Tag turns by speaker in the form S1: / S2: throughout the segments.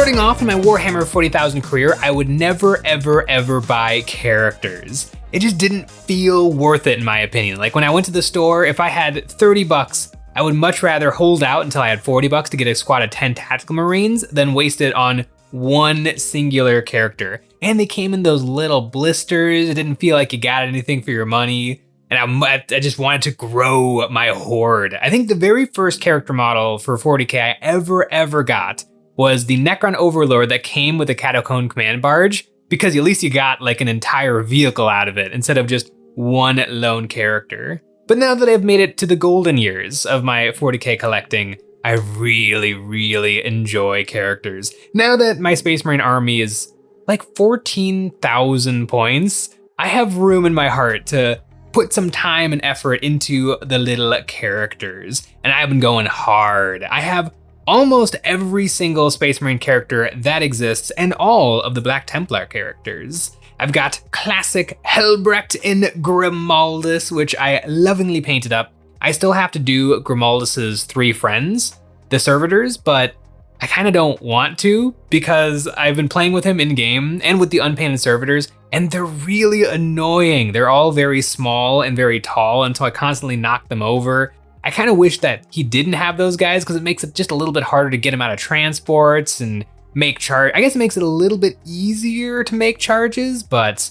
S1: Starting off in my Warhammer 40,000 career, I would never ever buy characters. It just didn't feel worth it in my opinion. Like when I went to the store, if I had 30 bucks, I would much rather hold out until I had 40 bucks to get a squad of 10 tactical marines than waste it on one singular character. And they came in those little blisters. It didn't feel like you got anything for your money. And I just wanted to grow my horde. I think the very first character model for 40k I ever got was the Necron Overlord that came with a Catacomb command barge, because at least you got like an entire vehicle out of it instead of just one lone character. But now that I've made it to the golden years of my 40k collecting, I really enjoy characters. Now that my Space Marine army is like 14,000 points, I have room in my heart to put some time and effort into the little characters, and I've been going hard. I have almost every single Space Marine character that exists and all of the Black Templar characters. I've got classic Helbrecht in Grimaldus, which I lovingly painted up. I still have to do Grimaldus's 3 friends, the servitors, but I kind of don't want to because I've been playing with him in game and with the unpainted servitors, and they're really annoying. They're all very small and very tall, and so I constantly knock them over. I kind of wish that he didn't have those guys because it makes it just a little bit harder to get him out of transports and make charge. I guess it makes it a little bit easier to make charges, but...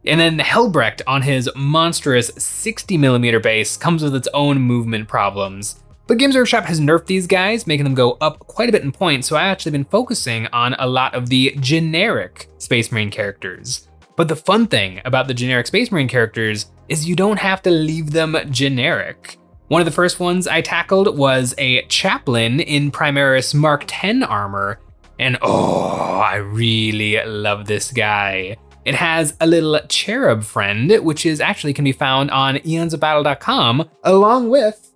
S1: And then Helbrecht on his monstrous 60mm base comes with its own movement problems. But Games Workshop has nerfed these guys, making them go up quite a bit in points, so I've actually been focusing on a lot of the generic Space Marine characters. But the fun thing about the generic Space Marine characters is you don't have to leave them generic. One of the first ones I tackled was a Chaplain in Primaris Mark 10 armor, and oh, I really love this guy. It has a little cherub friend, which is actually can be found on EonsOfBattle.com, along with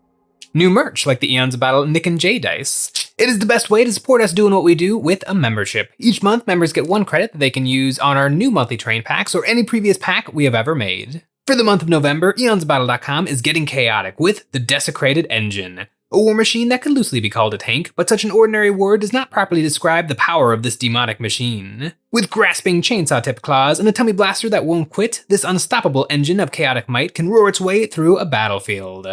S1: new merch like the Eons of Battle Nick and J dice. It is the best way to support us doing what we do with a membership. Each month, members get 1 credit that they can use on our new monthly terrain packs or any previous pack we have ever made. For the month of November, EonsOfBattle.com is getting chaotic with the Desecrated Engine, a war machine that could loosely be called a tank, but such an ordinary word does not properly describe the power of this demonic machine. With grasping chainsaw-tipped claws and a tummy blaster that won't quit, this unstoppable engine of chaotic might can roar its way through a battlefield.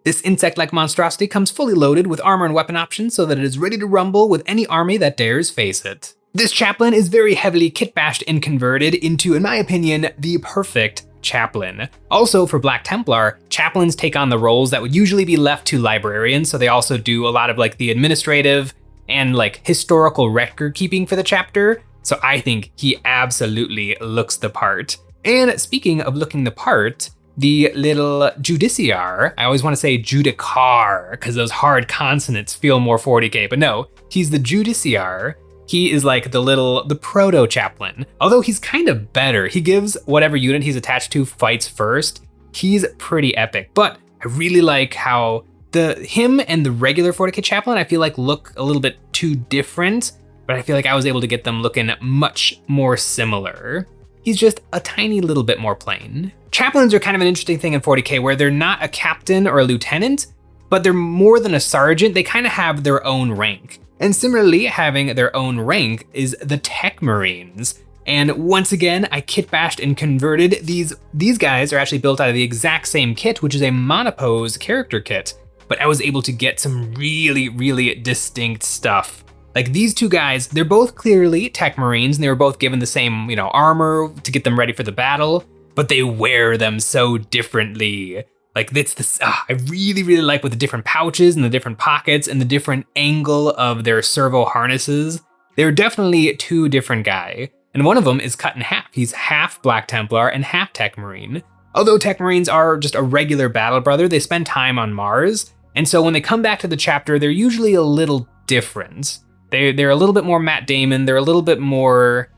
S1: This insect-like monstrosity comes fully loaded with armor and weapon options so that it is ready to rumble with any army that dares face it. This Chaplain is very heavily kit-bashed and converted into, in my opinion, the perfect Chaplain. Also for Black Templar, Chaplains take on the roles that would usually be left to librarians, so they also do a lot of like the administrative and like historical record keeping for the chapter, so I think he absolutely looks the part. And speaking of looking the part, the little judiciar, I always want to say judicar because those hard consonants feel more 40k, but no, he's the judiciar. He is like the proto-chaplain. Although he's kind of better. He gives whatever unit he's attached to fights first. He's pretty epic, but I really like how him and the regular 40k chaplain, I feel like look a little bit too different, but I feel like I was able to get them looking much more similar. He's just a tiny little bit more plain. Chaplains are kind of an interesting thing in 40k where they're not a captain or a lieutenant, but they're more than a sergeant. They kind of have their own rank. And similarly, having their own rank is the techmarines. And once again, I kit bashed and converted. These guys are actually built out of the exact same kit, which is a monopose character kit. But I was able to get some really distinct stuff. Like these 2 guys, they're both clearly techmarines, and they were both given the same, armor to get them ready for the battle, but they wear them so differently. Like it's this, I really like with the different pouches and the different pockets and the different angle of their servo harnesses. They're definitely 2 different guys. And one of them is cut in half. He's half Black Templar and half Tech Marine. Although Tech Marines are just a regular battle brother, they spend time on Mars. And so when they come back to the chapter, they're usually a little different. They're a little bit more Matt Damon. They're a little bit more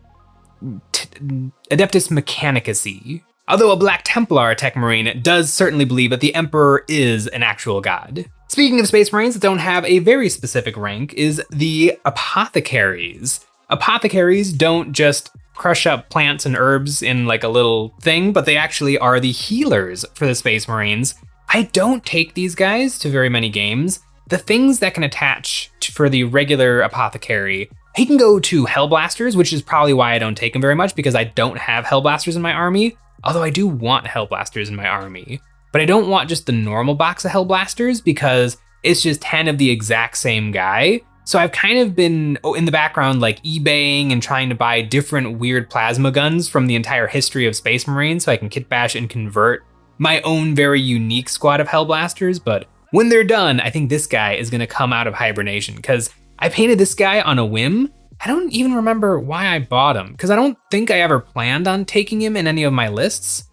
S1: Adeptus Mechanicus-y. Although a Black Templar Tech Marine does certainly believe that the Emperor is an actual god. Speaking of Space Marines that don't have a very specific rank is the Apothecaries. Apothecaries don't just crush up plants and herbs in like a little thing, but they actually are the healers for the Space Marines. I don't take these guys to very many games. The things that can attach for the regular Apothecary He can go to Hellblasters, which is probably why I don't take him very much, because I don't have Hellblasters in my army. Although I do want Hellblasters in my army. But I don't want just the normal box of Hellblasters because it's just 10 of the exact same guy. So I've kind of been in the background like eBaying and trying to buy different weird plasma guns from the entire history of Space Marines so I can kit bash and convert my own very unique squad of Hellblasters. But when they're done, I think this guy is gonna come out of hibernation because I painted this guy on a whim. I don't even remember why I bought him because I don't think I ever planned on taking him in any of my lists.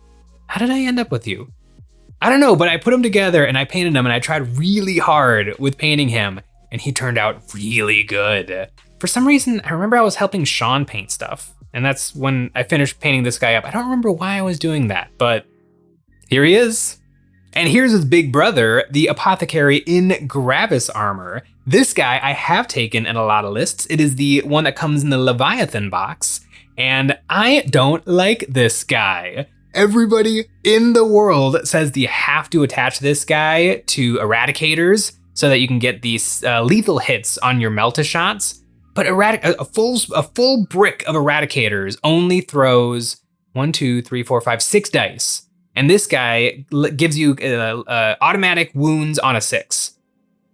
S1: How did I end up with you? I don't know, but I put him together and I painted him and I tried really hard with painting him and he turned out really good. For some reason, I remember I was helping Sean paint stuff and that's when I finished painting this guy up. I don't remember why I was doing that, but here he is. And here's his big brother, the Apothecary in Gravis armor. This guy I have taken in a lot of lists. It is the one that comes in the Leviathan box, and I don't like this guy. Everybody in the world says that you have to attach this guy to Eradicators so that you can get these lethal hits on your Melta shots. But a full brick of Eradicators only throws 6 dice. And this guy gives you automatic wounds on a 6.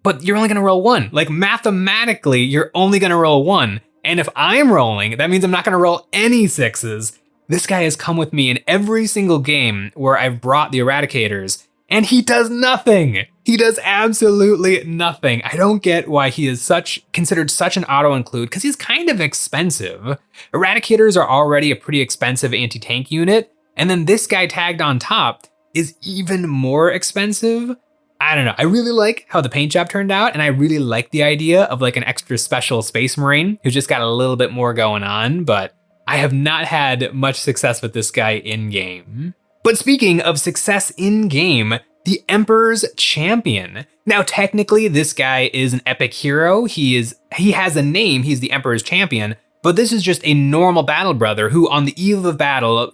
S1: But you're only gonna roll 1. Like mathematically, you're only gonna roll 1. And if I'm rolling, that means I'm not gonna roll any 6s. This guy has come with me in every single game where I've brought the Eradicators, and he does nothing. He does absolutely nothing. I don't get why he is considered such an auto-include, because he's kind of expensive. Eradicators are already a pretty expensive anti-tank unit, and then this guy tagged on top is even more expensive. I don't know, I really like how the paint job turned out, and I really like the idea of like an extra special Space Marine who's just got a little bit more going on, but I have not had much success with this guy in-game. But speaking of success in-game, the Emperor's Champion. Now technically this guy is an epic hero, he has a name, he's the Emperor's Champion, but this is just a normal battle brother who on the eve of battle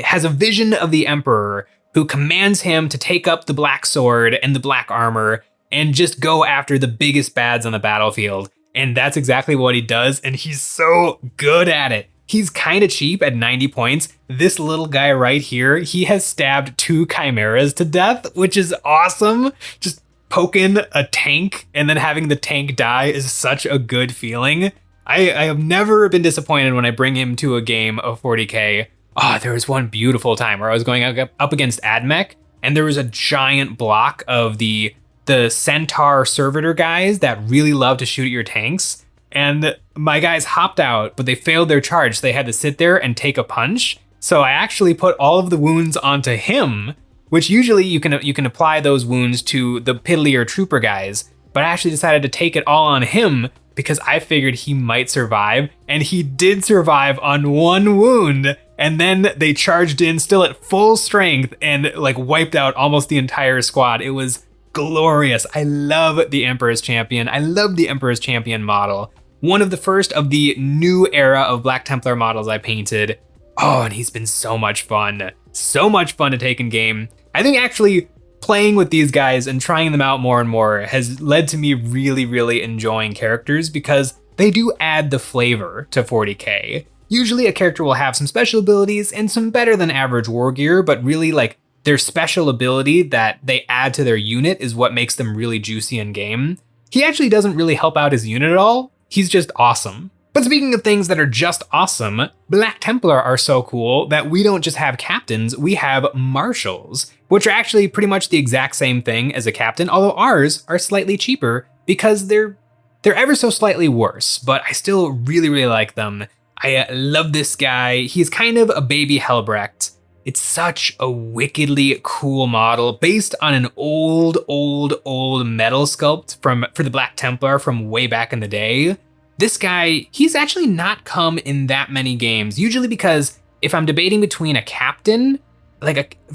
S1: has a vision of the Emperor who commands him to take up the black sword and the black armor and just go after the biggest bads on the battlefield. And that's exactly what he does, and he's so good at it. He's kind of cheap at 90 points. This little guy right here, he has stabbed 2 chimeras to death, which is awesome. Just poking a tank and then having the tank die is such a good feeling. I have never been disappointed when I bring him to a game of 40k. Oh, there was one beautiful time where I was going up against Admech, and there was a giant block of the Centaur Servitor guys that really love to shoot at your tanks. And my guys hopped out, but they failed their charge, so they had to sit there and take a punch. So I actually put all of the wounds onto him, which usually you can apply those wounds to the Piddlier Trooper guys, but I actually decided to take it all on him because I figured he might survive, and he did survive on 1 wound. And then they charged in still at full strength and like wiped out almost the entire squad. It was glorious. I love the Emperor's Champion. I love the Emperor's Champion model. One of the first of the new era of Black Templar models I painted. Oh, and he's been so much fun. So much fun to take in game. I think actually playing with these guys and trying them out more and more has led to me really, really enjoying characters because they do add the flavor to 40k. Usually a character will have some special abilities and some better than average war gear, but really like their special ability that they add to their unit is what makes them really juicy in game. He actually doesn't really help out his unit at all. He's just awesome. But speaking of things that are just awesome, Black Templar are so cool that we don't just have captains, we have marshals, which are actually pretty much the exact same thing as a captain, although ours are slightly cheaper because they're ever so slightly worse, but I still really, really like them. I love this guy. He's kind of a baby Helbrecht. It's such a wickedly cool model based on an old metal sculpt for the Black Templar from way back in the day. This guy, he's actually not come in that many games, usually because if I'm debating between a captain,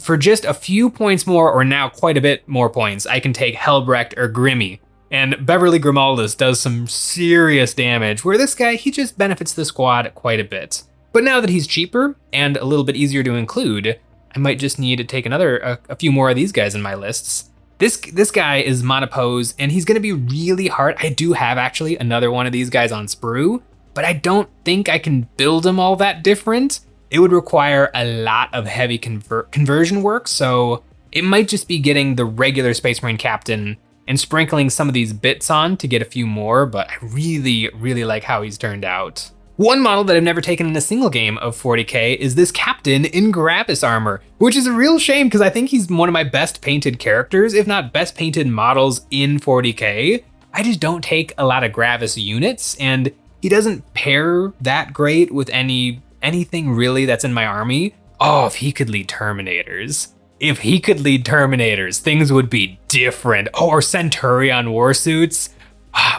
S1: for just a few points more or now quite a bit more points, I can take Helbrecht or Grimmy. And Beverly Grimaldus does some serious damage, where this guy, he just benefits the squad quite a bit. But now that he's cheaper and a little bit easier to include, I might just need to take a few more of these guys in my lists. This guy is monopose, and he's gonna be really hard. I do have actually another one of these guys on sprue, but I don't think I can build him all that different. It would require a lot of heavy conversion work, so it might just be getting the regular Space Marine Captain and sprinkling some of these bits on to get a few more, but I really, really like how he's turned out. One model that I've never taken in a single game of 40k is this Captain in Gravis armor, which is a real shame because I think he's one of my best painted characters, if not best painted models in 40k. I just don't take a lot of Gravis units, and he doesn't pair that great with anything really that's in my army. Oh, if he could lead Terminators. If he could lead Terminators, things would be different. Oh, or Centurion warsuits.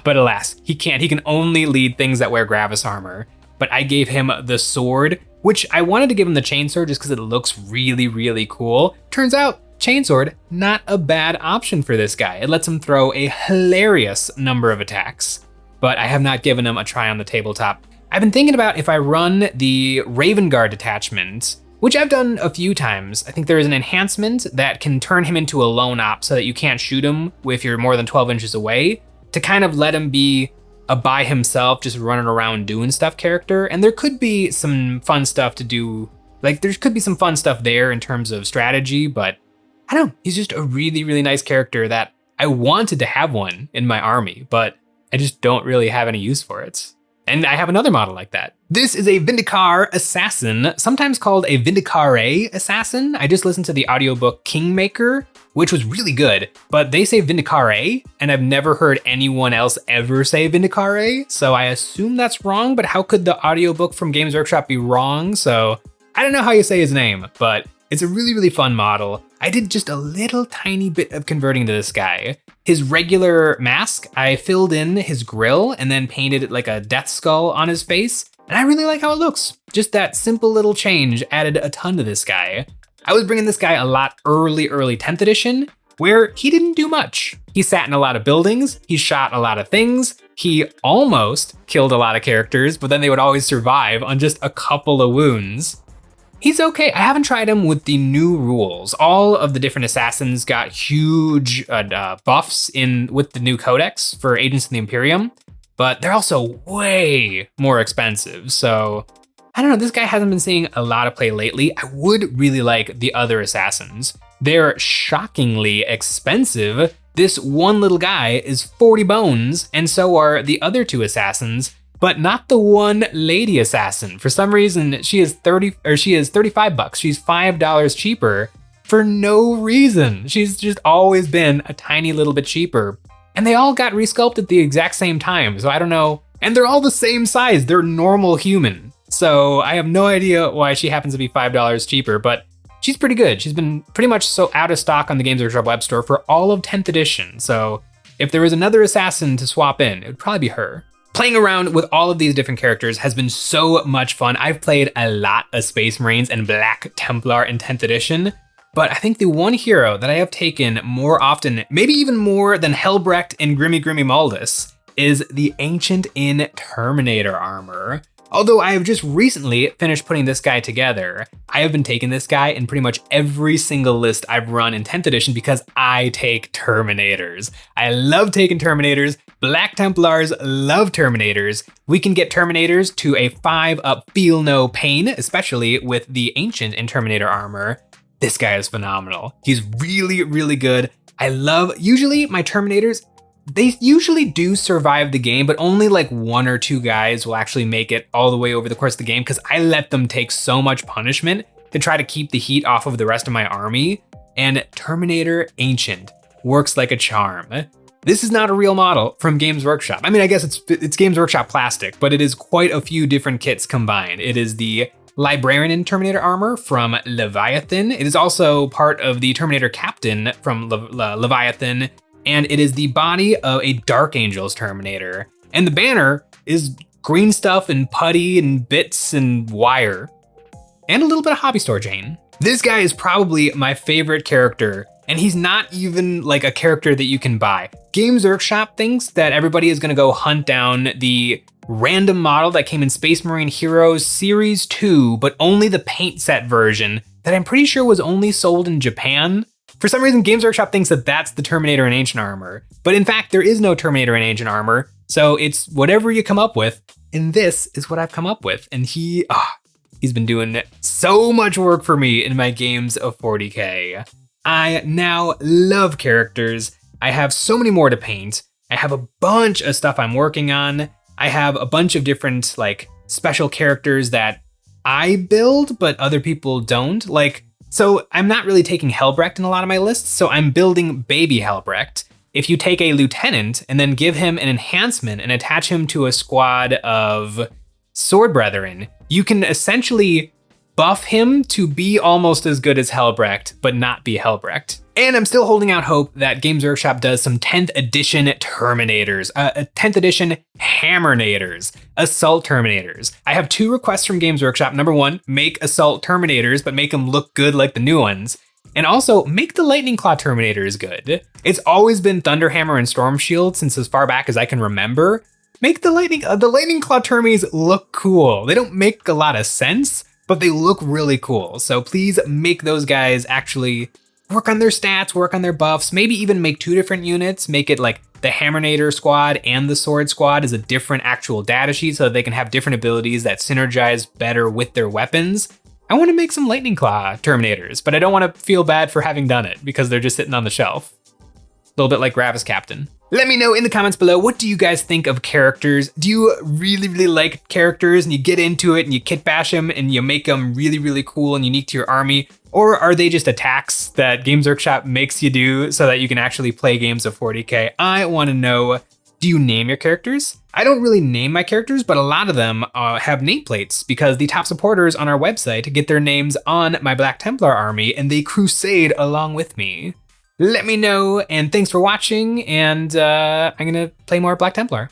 S1: But alas, he can't. He can only lead things that wear Gravis armor. But I gave him the sword, which I wanted to give him the chainsword just because it looks really, really cool. Turns out, chainsword, not a bad option for this guy. It lets him throw a hilarious number of attacks. But I have not given him a try on the tabletop. I've been thinking about if I run the Raven Guard detachment, which I've done a few times. I think there is an enhancement that can turn him into a lone op so that you can't shoot him if you're more than 12 inches away, to kind of let him be a by himself, just running around doing stuff character. And there could be some fun stuff to do. Like there could be some fun stuff there in terms of strategy, but I don't know. He's just a really, really nice character that I wanted to have one in my army, but I just don't really have any use for it. And I have another model like that. This is a Vindicar Assassin, sometimes called a Vindicare Assassin. I just listened to the audiobook Kingmaker, which was really good, but they say Vindicare, and I've never heard anyone else ever say Vindicare, so I assume that's wrong, but how could the audiobook from Games Workshop be wrong? So I don't know how you say his name, but it's a really, really fun model. I did just a little tiny bit of converting to this guy. His regular mask, I filled in his grill and then painted it like a death skull on his face. And I really like how it looks. Just that simple little change added a ton to this guy. I was bringing this guy a lot early 10th edition, where he didn't do much. He sat in a lot of buildings, he shot a lot of things, he almost killed a lot of characters, but then they would always survive on just a couple of wounds. He's okay. I haven't tried him with the new rules. All of the different assassins got huge buffs with the new codex for Agents of the Imperium, but they're also way more expensive. So I don't know, this guy hasn't been seeing a lot of play lately. I would really like the other assassins. They're shockingly expensive. This one little guy is 40 bones, and so are the other two assassins, but not the one lady assassin. For some reason, she is 35 bucks. She's $5 cheaper for no reason. She's just always been a tiny little bit cheaper. And they all got resculpted at the exact same time, so I don't know. And they're all the same size. They're normal human. So I have no idea why she happens to be $5 cheaper, but she's pretty good. She's been pretty much so out of stock on the Games Workshop web store for all of 10th edition. So if there was another assassin to swap in, it would probably be her. Playing around with all of these different characters has been so much fun. I've played a lot of Space Marines and Black Templar in 10th edition, but I think the one hero that I have taken more often, maybe even more than Helbrecht and Grimmy Maldus, is the Ancient in Terminator armor. Although I have just recently finished putting this guy together, I have been taking this guy in pretty much every single list I've run in 10th edition because I take Terminators. I love taking Terminators. Black Templars love Terminators. We can get Terminators to a 5-up feel no pain, especially with the Ancient in Terminator armor. This guy is phenomenal. He's really, really good. Usually my Terminators, they usually do survive the game, but only like one or two guys will actually make it all the way over the course of the game because I let them take so much punishment to try to keep the heat off of the rest of my army. And Terminator Ancient works like a charm. This is not a real model from Games Workshop. I mean, I guess it's Games Workshop plastic, but it is quite a few different kits combined. It is the Librarian in Terminator armor from Leviathan. It is also part of the Terminator Captain from Leviathan. And it is the body of a Dark Angels Terminator. And the banner is green stuff and putty and bits and wire. And a little bit of hobby store chain. This guy is probably my favorite character, and he's not even like a character that you can buy. Games Workshop thinks that everybody is gonna go hunt down the random model that came in Space Marine Heroes Series 2, but only the paint set version that I'm pretty sure was only sold in Japan. For some reason, Games Workshop thinks that that's the Terminator in Ancient Armor, but in fact, there is no Terminator in Ancient Armor, so it's whatever you come up with, and this is what I've come up with. And he's been doing so much work for me in my games of 40K. I now love characters. I have so many more to paint. I have a bunch of stuff I'm working on. I have a bunch of different like special characters that I build, but other people don't. So I'm not really taking Helbrecht in a lot of my lists, so I'm building Baby Helbrecht. If you take a lieutenant and then give him an enhancement and attach him to a squad of sword brethren, you can essentially buff him to be almost as good as Helbrecht, but not be Helbrecht. And I'm still holding out hope that Games Workshop does some 10th edition Terminators, 10th edition Hammernators, Assault Terminators. I have 2 requests from Games Workshop. Number 1, make Assault Terminators, but make them look good like the new ones. And also, make the Lightning Claw Terminators good. It's always been Thunderhammer and Storm Shield since as far back as I can remember. Make the Lightning Claw Termies look cool. They don't make a lot of sense, but they look really cool. So please make those guys actually work on their stats, work on their buffs, maybe even make 2 different units, make it like the Hammernator squad and the Sword squad is a different actual data sheet so that they can have different abilities that synergize better with their weapons. I want to make some Lightning Claw Terminators, but I don't want to feel bad for having done it because they're just sitting on the shelf. A little bit like Gravis Captain. Let me know in the comments below, what do you guys think of characters? Do you really like characters and you get into it and you kit bash them and you make them really cool and unique to your army? Or are they just attacks that Games Workshop makes you do so that you can actually play games of 40K? I want to know, do you name your characters? I don't really name my characters, but a lot of them have nameplates because the top supporters on our website get their names on my Black Templar army and they crusade along with me. Let me know, and thanks for watching, and I'm gonna play more Black Templar.